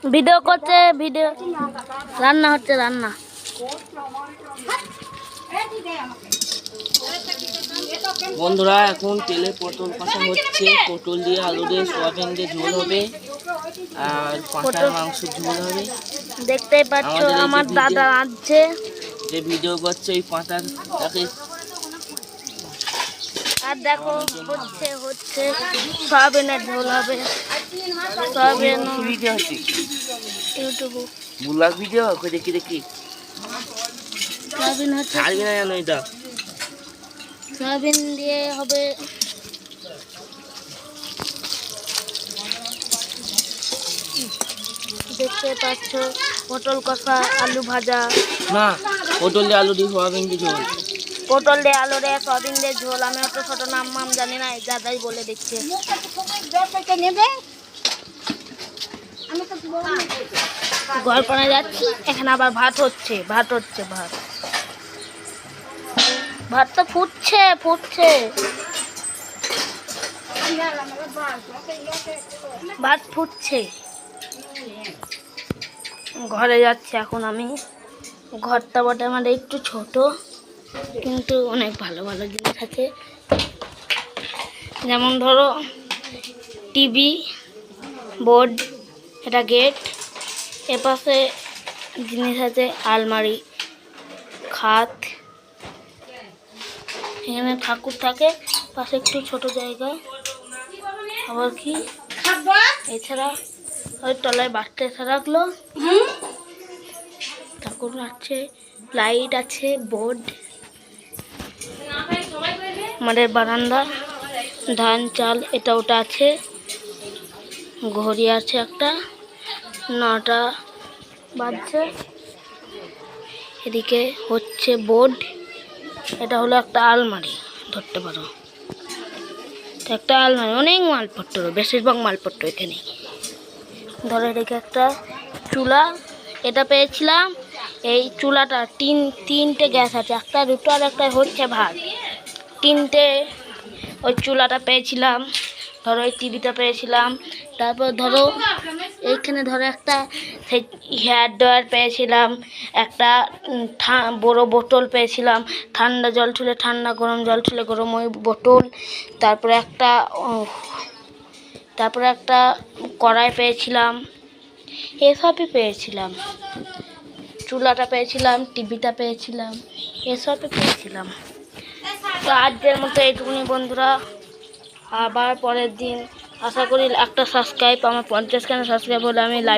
Video করছে, video রান্না হচ্ছে, রান্না। বন্ধুরা এখন তেলে পটল কষা হচ্ছে, পটল দিয়ে আলু দিয়ে সোয়াবিন দিয়ে ঝোল হবে আর পাঁঠার মাংস ঝোল হবে। দেখতেই পাচ্ছ আমার দাদা রাঁধছে, যে ভিডিও করছে ওই পাঁঠার তাকে। আর দেখো হচ্ছে হচ্ছে সয়াবিনের ঝোল হবে। সয়াবিন ভিডিও হচ্ছে ইউটিউবে ব্লগ ভিডিও দেখি দেখি সয়াবিন হচ্ছে, ছাড়বি না জানো এটা। সয়াবিন দিয়ে হবে। দেখতে পাচ্ছ পটল কষা, আলু ভাজা। না, পটল দিয়ে আলু দিয়ে সোয়াবিন দিয়ে ঝোল। পটল দিয়ে আলু দিয়ে সয়াবিন দিয়ে ঝোল। আমি অত ছোট নাম জানি না, এই দাদাই বলে দিচ্ছে। ঘর পানে যাচ্ছি, এখানে আবার ভাত হচ্ছে, ভাত ভাত তো ফুটছে। ভাত ফুটছে। ঘরে যাচ্ছি এখন আমি। ঘরটা বটে আমাদের একটু ছোট, কিন্তু অনেক ভালো ভালো জিনিস আছে। যেমন ধরো টিভি, বোর্ড, এটা গেট, এপাশে জিনিস আছে আলমারি, খাট, এখানে ঠাকুর থাকে, পাশে একটু ছোট জায়গা। আবার কি এছাড়া ওই তলায় বাচ্চা এসে রাখলো, ঠাকুর আছে, লাইট আছে, বোর্ড, আমাদের বারান্দা, ধান চাল এটা ওটা আছে, ঘড়ি আছে একটা, 9টা বাজছে। এদিকে হচ্ছে বোর্ড, এটা হলো একটা আলমারি ধরতে পারো, একটা আলমারি, অনেক মালপত্র, বেশিরভাগ মালপত্র এখানে। ধরো এদিকে একটা চুলা, এটা পেয়েছিলাম। এই চুলাটা তিনটে গ্যাস আছে, একটা দুটো আর একটা হচ্ছে ভাত, তিনটে। ওই চুলাটা পেয়েছিলাম। ধরো এই টিভিটা পেয়েছিলাম। তারপর ধরো এইখানে ধরো একটা হেয়ার ড্রয়ার পেয়েছিলাম, একটা বড় বোতল পেয়েছিলাম, ঠান্ডা জল ঠুলে ঠান্ডা, গরম জল ঠুলে গরম ওই বোতল। তারপরে একটা কড়াই পেয়েছিলাম, এসবই পেয়েছিলাম। চুলাটা পেয়েছিলাম, টিভিটা পেয়েছিলাম, এসবই পেয়েছিলাম। তো আজকের মতো এইটুকুনি বন্ধুরা। আবার পরের দিন আশা করি একটা সাবস্ক্রাইব, আমার 50 খানা সাবস্ক্রাইব হলে আমি লাইভ